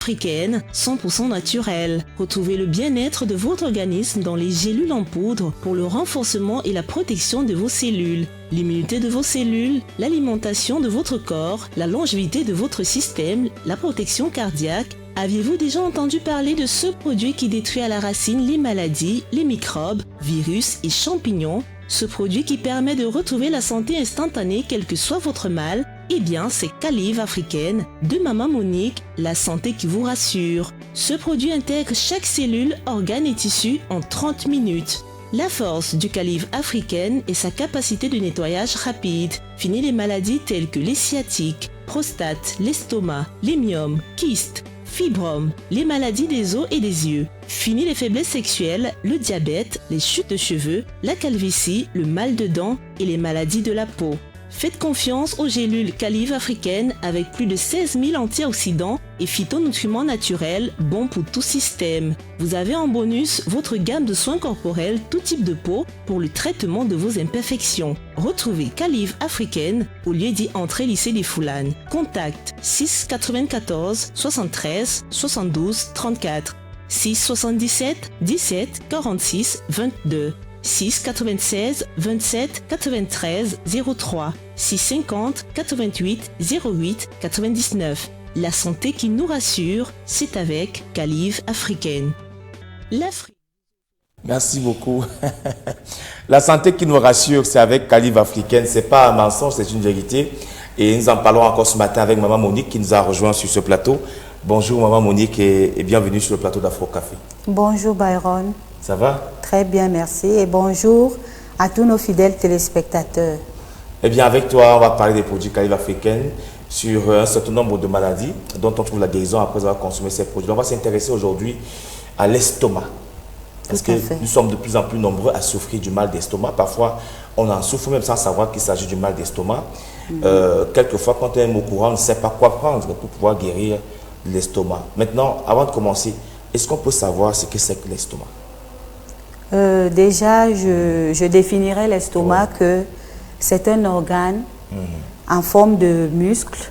africaine 100% naturelle. Retrouvez le bien-être de votre organisme dans les gélules en poudre pour le renforcement et la protection de vos cellules, l'immunité de vos cellules, l'alimentation de votre corps, la longévité de votre système, la protection cardiaque. Aviez-vous déjà entendu parler de ce produit qui détruit à la racine les maladies, les microbes, virus et champignons? Ce produit qui permet de retrouver la santé instantanée quel que soit votre mal, eh bien c'est Calive africaine de Maman Monique, la santé qui vous rassure. Ce produit intègre chaque cellule, organe et tissu en 30 minutes. La force du Calive africaine est sa capacité de nettoyage rapide. Fini les maladies telles que les sciatiques, prostate, l'estomac, les myomes, kystes, fibromes, les maladies des os et des yeux. Fini les faiblesses sexuelles, le diabète, les chutes de cheveux, la calvitie, le mal de dents et les maladies de la peau. Faites confiance aux gélules Calive africaines avec plus de 16 000 antioxydants et phytonutriments naturels bons pour tout système. Vous avez en bonus votre gamme de soins corporels tout type de peau pour le traitement de vos imperfections. Retrouvez Calive africaine au lieu d'y entrer lycée des Foulanes. Contact 6 94 73 72 34 6 77 17 46 22 6 96 27 93 03 6 50 88 08 99. La santé qui nous rassure, c'est avec Calive africaine. Merci beaucoup. La santé qui nous rassure, c'est avec Calive africaine. C'est pas un mensonge, c'est une vérité. Et nous en parlons encore ce matin avec Maman Monique qui nous a rejoint sur ce plateau. Bonjour Maman Monique et bienvenue sur le plateau d'Afro Café. Bonjour Byron. Ça va? Très bien, merci. Et bonjour à tous nos fidèles téléspectateurs. Eh bien, avec toi, on va parler des produits Calive africaine sur un certain nombre de maladies dont on trouve la guérison après avoir consommé ces produits. On va s'intéresser aujourd'hui à l'estomac. Parce que nous sommes de plus en plus nombreux à souffrir du mal d'estomac. Parfois, on en souffre même sans savoir qu'il s'agit du mal d'estomac. Quelquefois, quand on est au courant, on ne sait pas quoi prendre pour pouvoir guérir l'estomac. Maintenant, avant de commencer, est-ce qu'on peut savoir ce que c'est que l'estomac? Déjà, je définirais l'estomac que c'est un organe en forme de muscle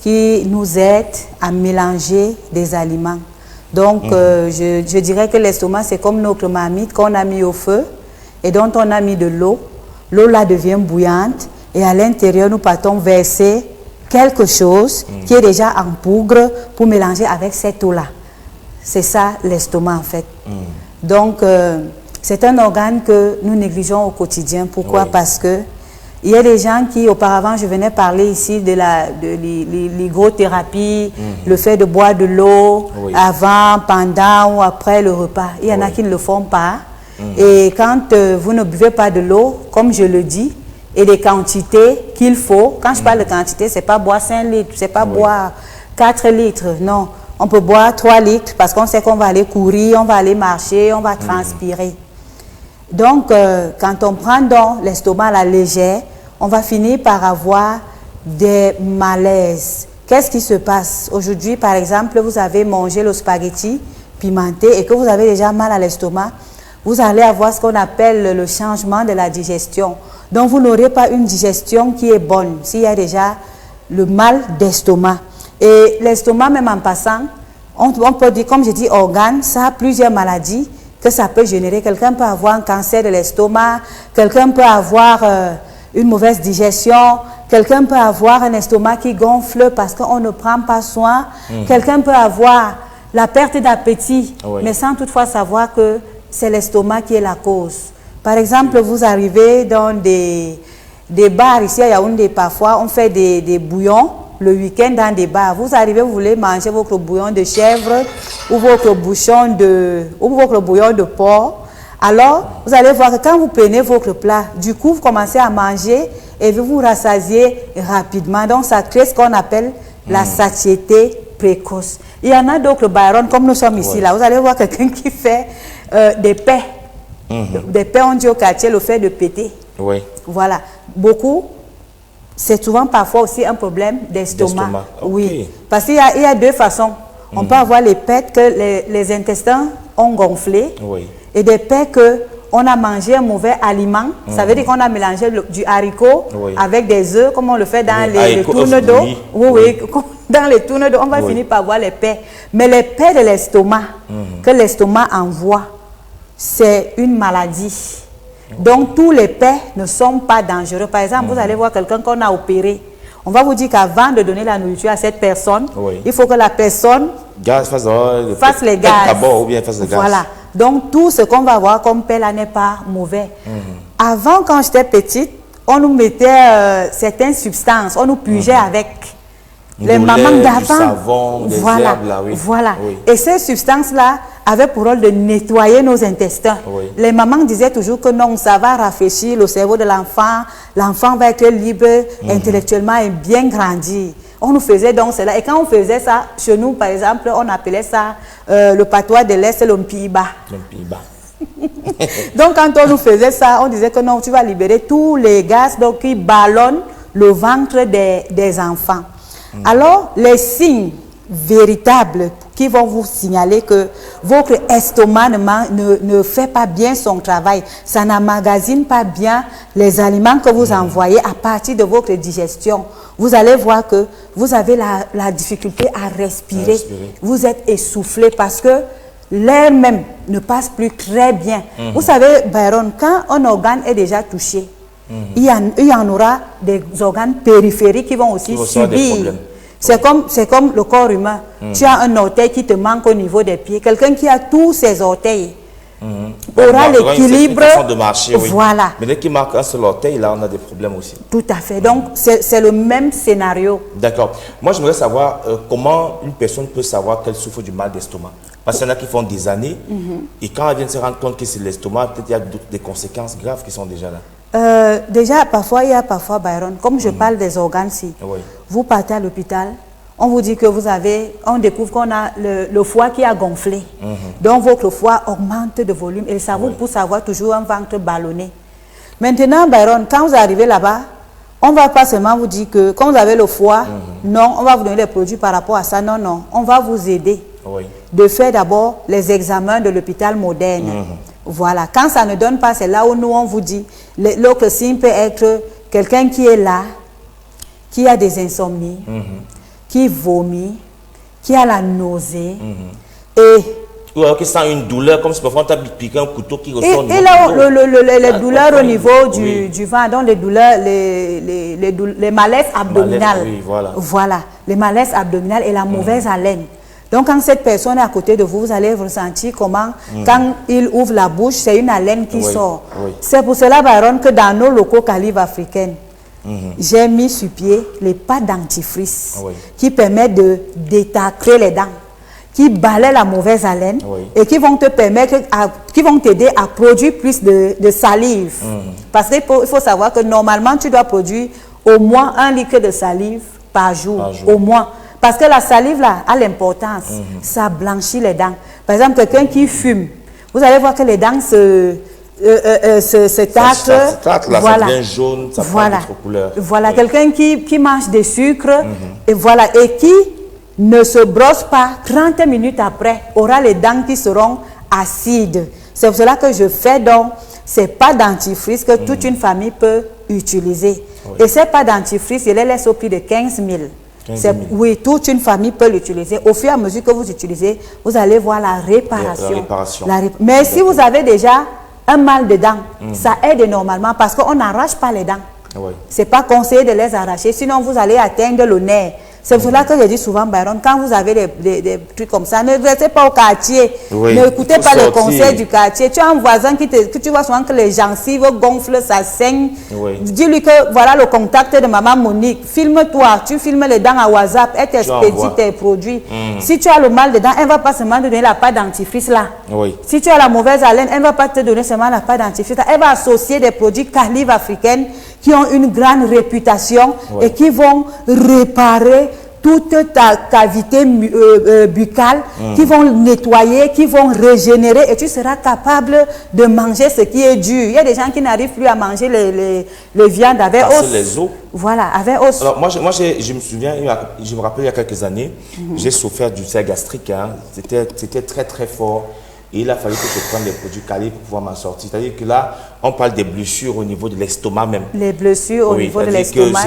qui nous aide à mélanger des aliments. Donc, je dirais que l'estomac, c'est comme notre marmite qu'on a mis au feu et dont on a mis de l'eau. L'eau là devient bouillante et à l'intérieur, nous partons verser quelque chose qui est déjà en poudre pour mélanger avec cette eau-là. C'est ça l'estomac en fait. Donc, c'est un organe que nous négligeons au quotidien. Pourquoi? Parce que il y a des gens qui, auparavant, je venais parler ici de l'hygrothérapie, le fait de boire de l'eau avant, pendant ou après le repas. Il y en a qui ne le font pas. Et quand vous ne buvez pas de l'eau, comme je le dis, et les quantités qu'il faut, quand je parle de quantité, c'est pas boire 5 litres, c'est pas boire 4 litres, non. On peut boire 3 litres parce qu'on sait qu'on va aller courir, on va aller marcher, on va transpirer. Donc, quand on prend donc l'estomac à la légère, on va finir par avoir des malaises. Qu'est-ce qui se passe? Aujourd'hui, par exemple, vous avez mangé le spaghetti pimenté et que vous avez déjà mal à l'estomac, vous allez avoir ce qu'on appelle le changement de la digestion. Donc, vous n'aurez pas une digestion qui est bonne s'il y a déjà le mal d'estomac. Et l'estomac, même en passant, on peut dire, comme je dis, organe, ça a plusieurs maladies que ça peut générer. Quelqu'un peut avoir un cancer de l'estomac, quelqu'un peut avoir une mauvaise digestion, quelqu'un peut avoir un estomac qui gonfle parce qu'on ne prend pas soin, quelqu'un peut avoir la perte d'appétit, mais sans toutefois savoir que c'est l'estomac qui est la cause. Par exemple, vous arrivez dans des bars ici à Yaoundé, parfois on fait des bouillons le week-end dans des bars. Vous arrivez, vous voulez manger votre bouillon de chèvre ou votre bouillon de porc. Alors, vous allez voir que quand vous prenez votre plat, du coup, vous commencez à manger et vous vous rassasiez rapidement. Donc, ça crée ce qu'on appelle la satiété précoce. Il y en a d'autres Byron, comme nous sommes ici, là. Vous allez voir quelqu'un qui fait des paix. Des paix, on dit au quartier, le fait de péter. Voilà. Beaucoup. C'est souvent parfois aussi un problème d'estomac. Oui, parce qu'il y a deux façons. On peut avoir les pets que les intestins ont gonflé et des pets qu'on a mangé un mauvais aliment. Ça veut dire qu'on a mélangé du haricot avec des œufs, comme on le fait dans les tournes d'eau. dans les tournes d'eau, on va finir par voir les paix. Mais les paix de l'estomac, que l'estomac envoie, c'est une maladie. Donc, tous les paix ne sont pas dangereux. Par exemple, vous allez voir quelqu'un qu'on a opéré. On va vous dire qu'avant de donner la nourriture à cette personne, il faut que la personne fasse les gaz. Ou bien fasse les gaz. Voilà. Donc, tout ce qu'on va voir comme paix là n'est pas mauvais. Avant, quand j'étais petite, on nous mettait certaines substances, on nous purgeait avec. Les mamans d'avant, voilà, là, voilà. Et ces substances-là avaient pour rôle de nettoyer nos intestins. Les mamans disaient toujours que non, ça va rafraîchir le cerveau de l'enfant, l'enfant va être libre intellectuellement et bien grandir. On nous faisait donc cela. Et quand on faisait ça, chez nous, par exemple, on appelait ça le patois de l'Est, le mpiba. Donc, quand on nous faisait ça, on disait que non, tu vas libérer tous les gaz donc, qui ballonnent le ventre des enfants. Alors, les signes véritables qui vont vous signaler que votre estomac ne fait pas bien son travail, ça n'emmagasine pas bien les aliments que vous envoyez à partir de votre digestion. Vous allez voir que vous avez la difficulté à respirer. Vous êtes essoufflé parce que l'air même ne passe plus très bien. Vous savez, Byron, quand un organe est déjà touché, il y en aura des organes périphériques qui vont aussi subir. C'est comme le corps humain. Tu as un orteil qui te manque au niveau des pieds. Quelqu'un qui a tous ses orteils aura l'équilibre. Voilà. Mais dès qu'il manque un seul orteil, là, on a des problèmes aussi. Tout à fait. Donc, c'est le même scénario. D'accord. Moi, j'aimerais savoir comment une personne peut savoir qu'elle souffre du mal d'estomac. Parce qu'il y en a qui font des années et quand elle vient de se rendre compte que c'est l'estomac, peut-être il y a des conséquences graves qui sont déjà là. Déjà, parfois, il y a Byron, comme je parle des organes-ci, vous partez à l'hôpital, on vous dit que on découvre qu'on a le foie qui a gonflé. Donc, votre foie augmente de volume et ça vous pousse à avoir toujours un ventre ballonné. Maintenant, Byron, quand vous arrivez là-bas, on ne va pas seulement vous dire que quand vous avez le foie, non, on va vous donner les produits par rapport à ça. Non, non, on va vous aider de faire d'abord les examens de l'hôpital moderne. Voilà, quand ça ne donne pas, c'est là où nous, on vous dit, l'autre signe peut être quelqu'un qui est là, qui a des insomnies, qui vomit, qui a la nausée, ou alors qui sent une douleur, comme si parfois on t'a piqué un couteau qui ressort. Et là, les douleurs au niveau du ventre, donc les douleurs, les malaises abdominales. Voilà, les malaises abdominales et la mauvaise haleine. Donc, quand cette personne est à côté de vous, vous allez ressentir comment, quand il ouvre la bouche, c'est une haleine qui sort. C'est pour cela, Byron, que dans nos locaux Calives africaines, j'ai mis sur pied les pâtes dentifrice qui permettent de détacrer les dents, qui balaient la mauvaise haleine et qui vont te permettre, qui vont t'aider à produire plus de salive. Parce qu'il faut savoir que normalement, tu dois produire au moins 1 litre de salive par jour. Au moins. Parce que la salive, là, a l'importance. Ça blanchit les dents. Par exemple, quelqu'un qui fume, vous allez voir que les dents se tâtent. Voilà. Ça devient jaune, ça prend d'autres couleurs. Voilà, quelqu'un qui mange des sucres, et voilà, et qui ne se brosse pas 30 minutes après, aura les dents qui seront acides. C'est pour cela que je fais donc ces pâtes dentifrice que toute une famille peut utiliser. Et ces pâtes dentifrice, je les laisse au prix de 15 000. Oui, toute une famille peut l'utiliser. Au fur et à mesure que vous utilisez, vous allez voir la réparation. Mais si vous avez déjà un mal de dents, ça aide normalement parce qu'on n'arrache pas les dents. Ce n'est pas conseillé de les arracher, sinon vous allez atteindre le nerf. C'est pour cela que je dis souvent, Byron, quand vous avez des trucs comme ça, ne restez pas au quartier, n'écoutez pas les conseils du quartier. Tu as un voisin que tu vois souvent que les gencives gonflent, ça saigne. Dis-lui que voilà le contact de maman Monique. Filme-toi, tu filmes les dents à WhatsApp, elle t'expédie tes produits. Si tu as le mal de dents, elle ne va pas seulement te donner la pâte dentifrice là. Si tu as la mauvaise haleine, elle ne va pas te donner seulement la pâte dentifrice là. Elle va associer des produits Calives africaines qui ont une grande réputation et qui vont réparer toute ta cavité buccale, qui vont nettoyer, qui vont régénérer et tu seras capable de manger ce qui est dur. Il y a des gens qui n'arrivent plus à manger les viandes avec os. Les os. Voilà, avec os. Alors moi je me souviens, je me rappelle il y a quelques années, j'ai souffert d'ulcère gastrique. C'était très très fort. Et il a fallu que je prenne des produits Calive pour pouvoir m'en sortir. C'est-à-dire que là, on parle des blessures au niveau de l'estomac même. Les blessures au niveau de l'estomac.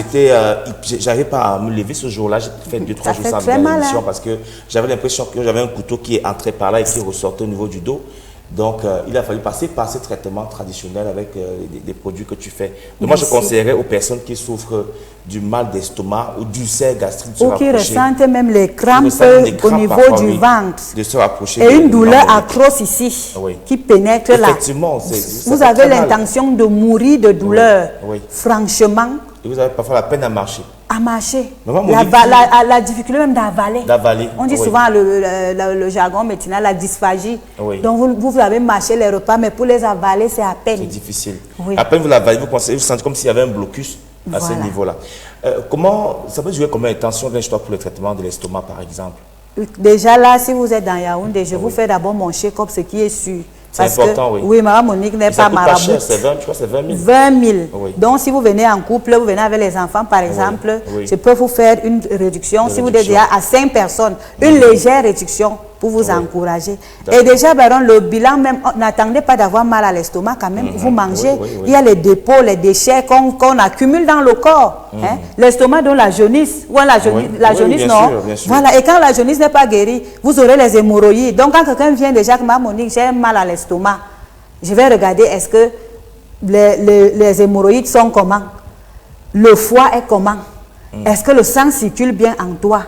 J'arrivais pas à me lever ce jour-là. J'ai fait 2-3 jours sans l'émission parce que j'avais l'impression que j'avais un couteau qui est entré par là et qui ressortait au niveau du dos. Donc, il a fallu passer par ces traitements traditionnels avec des produits que tu fais. Donc, moi, je conseillerais aux personnes qui souffrent du mal d'estomac ou d'ulcère gastrique de se rapprocher. Ou qui ressentent même les crampes au niveau du ventre. De se rapprocher. Et une douleur atroce ici qui pénètre là. Effectivement. Vous avez l'intention de mourir de douleur. Franchement. Et vous avez parfois la peine à marcher. À marcher. La difficulté même d'avaler. On dit souvent le jargon médical, la dysphagie. Donc vous avez marché les repas, mais pour les avaler, c'est à peine. C'est difficile. À peine vous l'avalez, vous sentez comme s'il y avait un blocus à ce niveau-là. Ça peut durer combien de temps si on vient chez toi pour le traitement de l'estomac, par exemple? Déjà là, si vous êtes dans Yaoundé, je vous fais d'abord mon check-up, ce qui est sûr. C'est important, oui, Maman Monique n'est pas marabout. C'est 20 000. 20 000. Donc, si vous venez en couple, vous venez avec les enfants, par exemple, je peux vous faire une réduction. Si vous êtes déjà à 5 personnes, une légère réduction pour vous encourager. Et déjà, Baron, le bilan même, n'attendez pas d'avoir mal à l'estomac quand même. Vous mangez, il y a les dépôts, les déchets qu'on accumule dans le corps. L'estomac dont la jaunisse, ou la jaunisse, non. Voilà, et quand la jaunisse n'est pas guérie, vous aurez les hémorroïdes. Donc, quand quelqu'un vient déjà avec Maman Monique, j'ai mal à l'estomac, je vais regarder est-ce que les hémorroïdes sont comment, le foie est comment, est-ce que le sang circule bien en toi,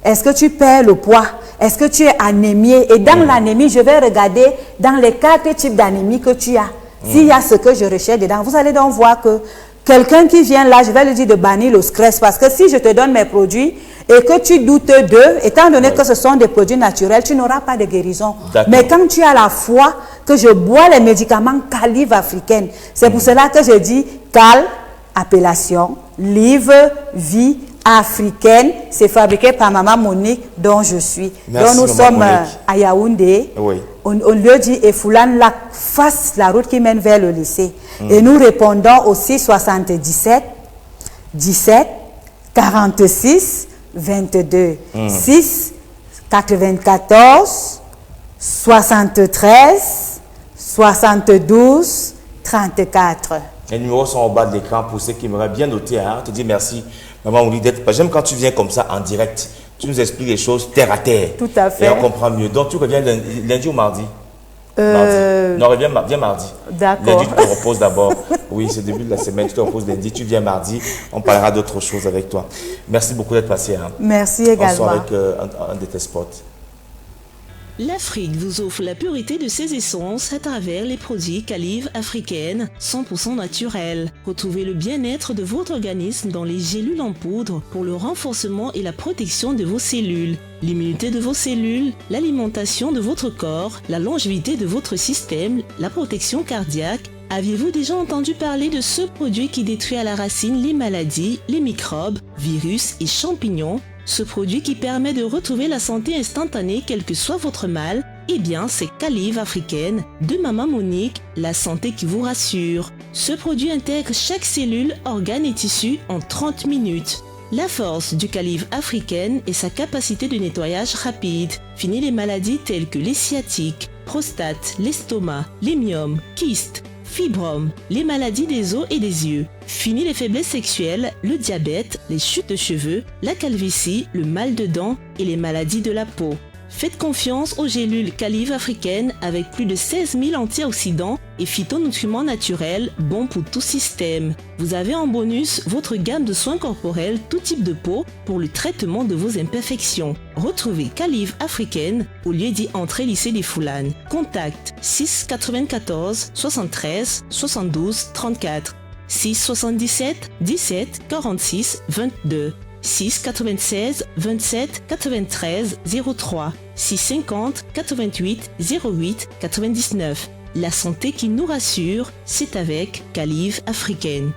est-ce que tu perds le poids, est-ce que tu es anémié. Et dans l'anémie, je vais regarder dans les 4 types d'anémie que tu as. S'il y a ce que je recherche dedans, vous allez donc voir que quelqu'un qui vient là, je vais lui dire de bannir le stress. Parce que si je te donne mes produits et que tu doutes d'eux, étant donné que ce sont des produits naturels, tu n'auras pas de guérison. Mais quand tu as la foi que je bois les médicaments Calive africaine, c'est pour cela que je dis Cal, appellation, livre, vie africaine, c'est fabriqué par Maman Monique dont je suis. Merci, donc nous sommes à Yaoundé. On lui dit et Foulane là, face la route qui mène vers le lycée. Et nous répondons au 677 17 46 22 6 94 73 72 34. Les numéros sont au bas de l'écran pour ceux qui m'auraient bien noté. Je te dis merci, Maman Monique, d'être. J'aime quand tu viens comme ça en direct. Tu nous expliques les choses terre à terre. Tout à fait. Et on comprend mieux. Donc tu reviens lundi ou mardi? Mardi. Non, viens mardi. D'accord. Lundi, tu te reposes d'abord. Oui, c'est le début de la semaine. Tu te reposes lundi, tu viens mardi. On parlera d'autres choses avec toi. Merci beaucoup d'être passé. Merci également. On sort avec un de tes spots. L'Afrique vous offre la purité de ses essences à travers les produits Calive africaine 100% naturels. Retrouvez le bien-être de votre organisme dans les gélules en poudre pour le renforcement et la protection de vos cellules, l'immunité de vos cellules, l'alimentation de votre corps, la longévité de votre système, la protection cardiaque. Aviez-vous déjà entendu parler de ce produit qui détruit à la racine les maladies, les microbes, virus et champignons? Ce produit qui permet de retrouver la santé instantanée quel que soit votre mal, eh bien c'est Calive africaine de Maman Monique, la santé qui vous rassure. Ce produit intègre chaque cellule, organe et tissu en 30 minutes. La force du Calive africaine est sa capacité de nettoyage rapide. Fini les maladies telles que les sciatiques, prostate, l'estomac, les myomes, kystes, fibromes, les maladies des os et des yeux. Fini les faiblesses sexuelles, le diabète, les chutes de cheveux, la calvitie, le mal de dents et les maladies de la peau. Faites confiance aux gélules Calive africaines avec plus de 16 000 antioxydants et phytonutriments naturels bons pour tout système. Vous avez en bonus votre gamme de soins corporels tout type de peau pour le traitement de vos imperfections. Retrouvez Calive africaine au lieu-dit Entrée Lycée des Foulanes. Contact 6 94 73 72 34 6 77 17 46 22 6 96 27 93 03 6 50 88 08 99. La santé qui nous rassure, c'est avec Calive africaine.